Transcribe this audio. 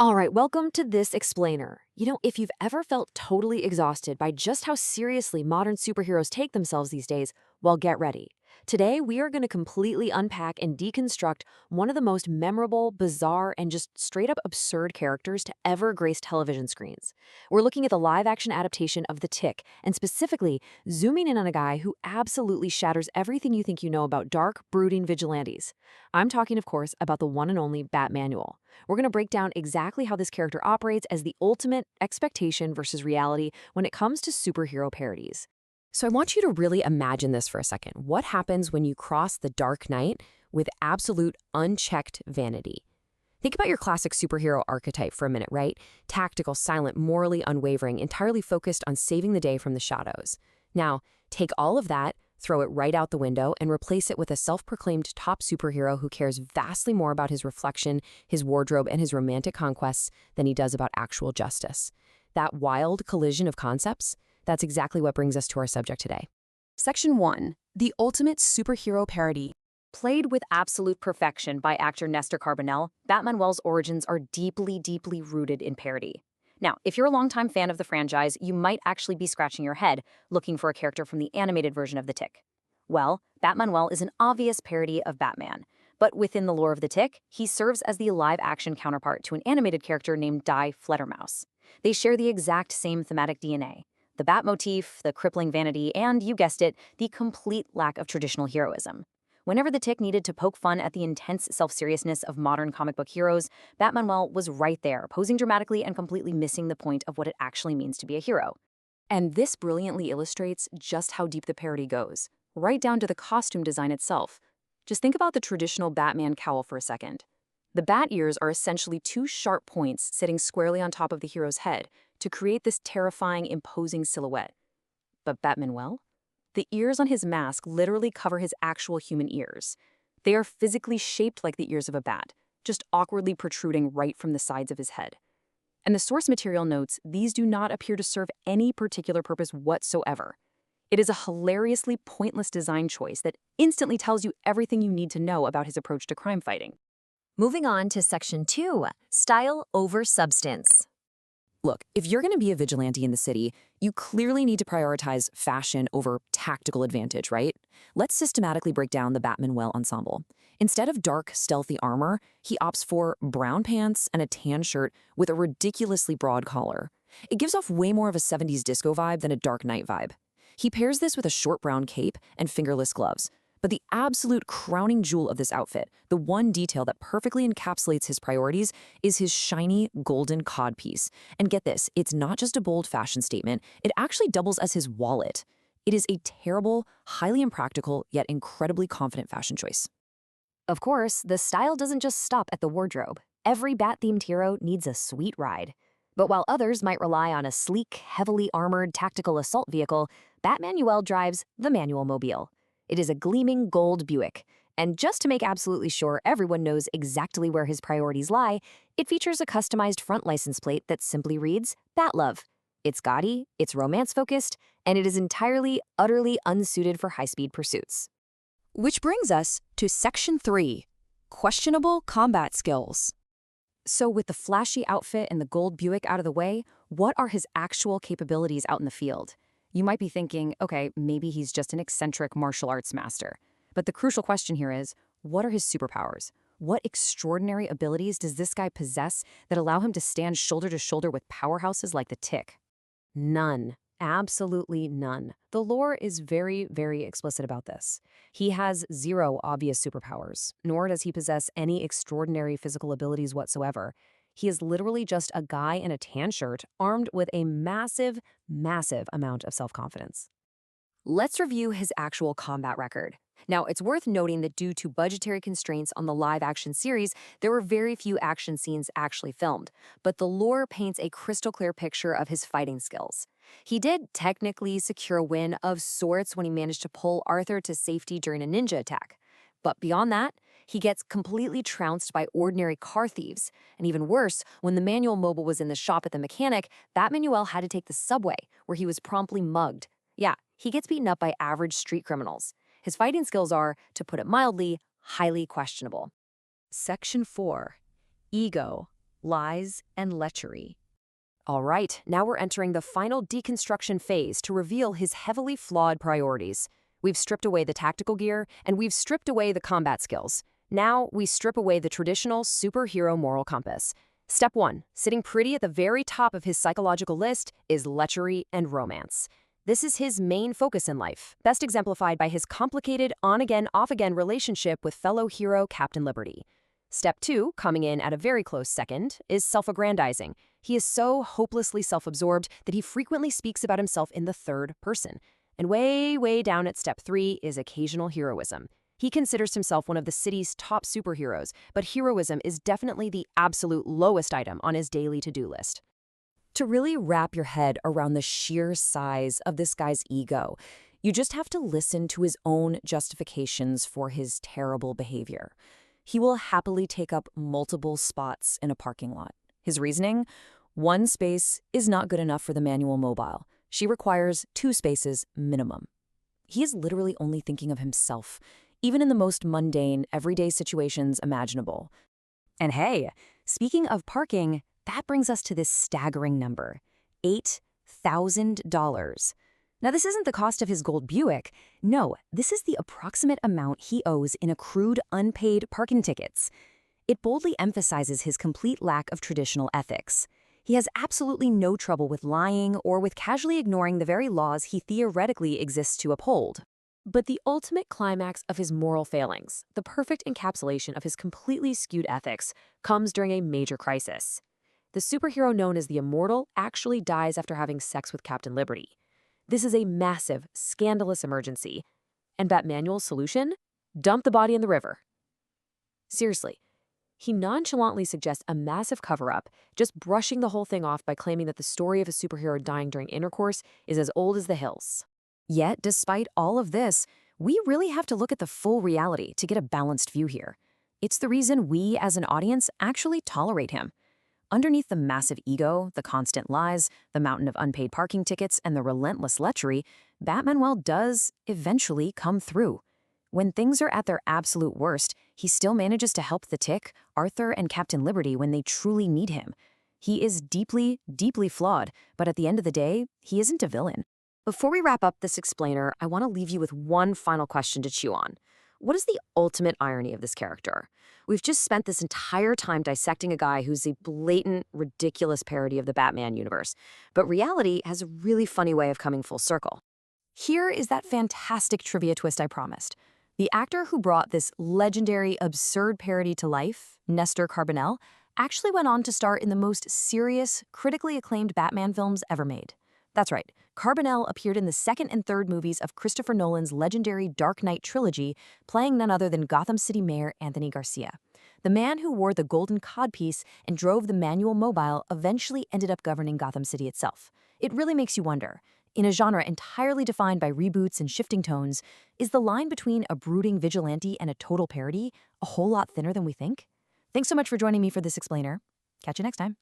All right, welcome to this explainer. If you've ever felt totally exhausted by just how seriously modern superheroes take themselves these days, well, get ready. Today, we are going to completely unpack and deconstruct one of the most memorable, bizarre, and just straight up absurd characters to ever grace television screens. We're looking at the live action adaptation of The Tick, and specifically zooming in on a guy who absolutely shatters everything you think you know about dark, brooding vigilantes. I'm talking, of course, about the one and only Batmanuel. We're going to break down exactly how this character operates as the ultimate expectation versus reality when it comes to superhero parodies. So I want you to really imagine this for a second. What happens when you cross the dark night with absolute unchecked vanity? Think about your classic superhero archetype for a minute, right? Tactical, silent, morally unwavering, entirely focused on saving the day from the shadows. Now, take all of that, throw it right out the window, and replace it with a self-proclaimed top superhero who cares vastly more about his reflection, his wardrobe, and his romantic conquests than he does about actual justice. That wild collision of concepts, that's exactly what brings us to our subject today. Section 1. The Ultimate Superhero Parody. Played with absolute perfection by actor Nestor Carbonell, Batmanuel's origins are deeply, deeply rooted in parody. Now, if you're a longtime fan of the franchise, you might actually be scratching your head looking for a character from the animated version of The Tick. Well, Batmanuel is an obvious parody of Batman, but within the lore of The Tick, he serves as the live-action counterpart to an animated character named Die Fledermaus. They share the exact same thematic DNA. The Bat motif, the crippling vanity, and, you guessed it, the complete lack of traditional heroism. Whenever The Tick needed to poke fun at the intense self-seriousness of modern comic book heroes, Batmanuel was right there, posing dramatically and completely missing the point of what it actually means to be a hero. And this brilliantly illustrates just how deep the parody goes, right down to the costume design itself. Just think about the traditional Batman cowl for a second. The bat ears are essentially two sharp points sitting squarely on top of the hero's head to create this terrifying, imposing silhouette. But Batmanuel? The ears on his mask literally cover his actual human ears. They are physically shaped like the ears of a bat, just awkwardly protruding right from the sides of his head. And the source material notes these do not appear to serve any particular purpose whatsoever. It is a hilariously pointless design choice that instantly tells you everything you need to know about his approach to crime fighting. Moving on to Section 2, Style over Substance. Look, if you're going to be a vigilante in the city, you clearly need to prioritize fashion over tactical advantage, right? Let's systematically break down the Batmanuel ensemble. Instead of dark, stealthy armor, he opts for brown pants and a tan shirt with a ridiculously broad collar. It gives off way more of a 70s disco vibe than a Dark Knight vibe. He pairs this with a short brown cape and fingerless gloves. But the absolute crowning jewel of this outfit, the one detail that perfectly encapsulates his priorities, is his shiny golden codpiece. And get this, it's not just a bold fashion statement, it actually doubles as his wallet. It is a terrible, highly impractical, yet incredibly confident fashion choice. Of course, the style doesn't just stop at the wardrobe. Every Bat-themed hero needs a sweet ride. But while others might rely on a sleek, heavily armored tactical assault vehicle, Batmanuel drives the Manual Mobile. It is a gleaming gold Buick, and just to make absolutely sure everyone knows exactly where his priorities lie, it features a customized front license plate that simply reads, Batlove. It's gaudy, it's romance-focused, and it is entirely, utterly unsuited for high-speed pursuits. Which brings us to Section 3. Questionable Combat Skills. So with the flashy outfit and the gold Buick out of the way, what are his actual capabilities out in the field? You might be thinking, okay, maybe he's just an eccentric martial arts master. But the crucial question here is, what are his superpowers? What extraordinary abilities does this guy possess that allow him to stand shoulder to shoulder with powerhouses like the Tick? None. Absolutely none. The lore is very, very explicit about this. He has zero obvious superpowers, nor does he possess any extraordinary physical abilities whatsoever. He is literally just a guy in a tan shirt armed with a massive, massive amount of self-confidence. Let's review his actual combat record. Now, it's worth noting that due to budgetary constraints on the live-action series, there were very few action scenes actually filmed, but the lore paints a crystal-clear picture of his fighting skills. He did technically secure a win of sorts when he managed to pull Arthur to safety during a ninja attack. But beyond that, he gets completely trounced by ordinary car thieves. And even worse, when the Manual Mobile was in the shop at the mechanic, Batmanuel had to take the subway, where he was promptly mugged. Yeah, he gets beaten up by average street criminals. His fighting skills are, to put it mildly, highly questionable. Section 4. Ego lies, and lechery. All right, now we're entering the final deconstruction phase to reveal his heavily flawed priorities. We've stripped away the tactical gear, and we've stripped away the combat skills. Now we strip away the traditional superhero moral compass. Step 1, sitting pretty at the very top of his psychological list, is lechery and romance. This is his main focus in life, best exemplified by his complicated on-again, off-again relationship with fellow hero Captain Liberty. Step 2, coming in at a very close second, is self-aggrandizing. He is so hopelessly self-absorbed that he frequently speaks about himself in the third person. And way, way down at step 3 is occasional heroism. He considers himself one of the city's top superheroes, but heroism is definitely the absolute lowest item on his daily to-do list. To really wrap your head around the sheer size of this guy's ego, you just have to listen to his own justifications for his terrible behavior. He will happily take up multiple spots in a parking lot. His reasoning? One space is not good enough for the manual mobile. She requires 2 spaces minimum. He is literally only thinking of himself, even in the most mundane, everyday situations imaginable. And hey, speaking of parking, that brings us to this staggering number, $8,000. Now, this isn't the cost of his gold Buick. No, this is the approximate amount he owes in accrued unpaid parking tickets. It boldly emphasizes his complete lack of traditional ethics. He has absolutely no trouble with lying or with casually ignoring the very laws he theoretically exists to uphold. But the ultimate climax of his moral failings, the perfect encapsulation of his completely skewed ethics, comes during a major crisis. The superhero known as the Immortal actually dies after having sex with Captain Liberty. This is a massive, scandalous emergency. And Batmanuel's solution? Dump the body in the river. Seriously, he nonchalantly suggests a massive cover-up, just brushing the whole thing off by claiming that the story of a superhero dying during intercourse is as old as the hills. Yet, despite all of this, we really have to look at the full reality to get a balanced view here. It's the reason we, as an audience, actually tolerate him. Underneath the massive ego, the constant lies, the mountain of unpaid parking tickets, and the relentless lechery, Batmanuel does eventually come through. When things are at their absolute worst, he still manages to help the Tick, Arthur, and Captain Liberty when they truly need him. He is deeply, deeply flawed, but at the end of the day, he isn't a villain. Before we wrap up this explainer, I want to leave you with one final question to chew on. What is the ultimate irony of this character? We've just spent this entire time dissecting a guy who's a blatant, ridiculous parody of the Batman universe, but reality has a really funny way of coming full circle. Here is that fantastic trivia twist I promised. The actor who brought this legendary, absurd parody to life, Nestor Carbonell, actually went on to star in the most serious, critically acclaimed Batman films ever made. That's right, Carbonell appeared in the second and third movies of Christopher Nolan's legendary Dark Knight trilogy, playing none other than Gotham City Mayor Anthony Garcia. The man who wore the golden codpiece and drove the manual mobile eventually ended up governing Gotham City itself. It really makes you wonder, in a genre entirely defined by reboots and shifting tones, is the line between a brooding vigilante and a total parody a whole lot thinner than we think? Thanks so much for joining me for this explainer. Catch you next time.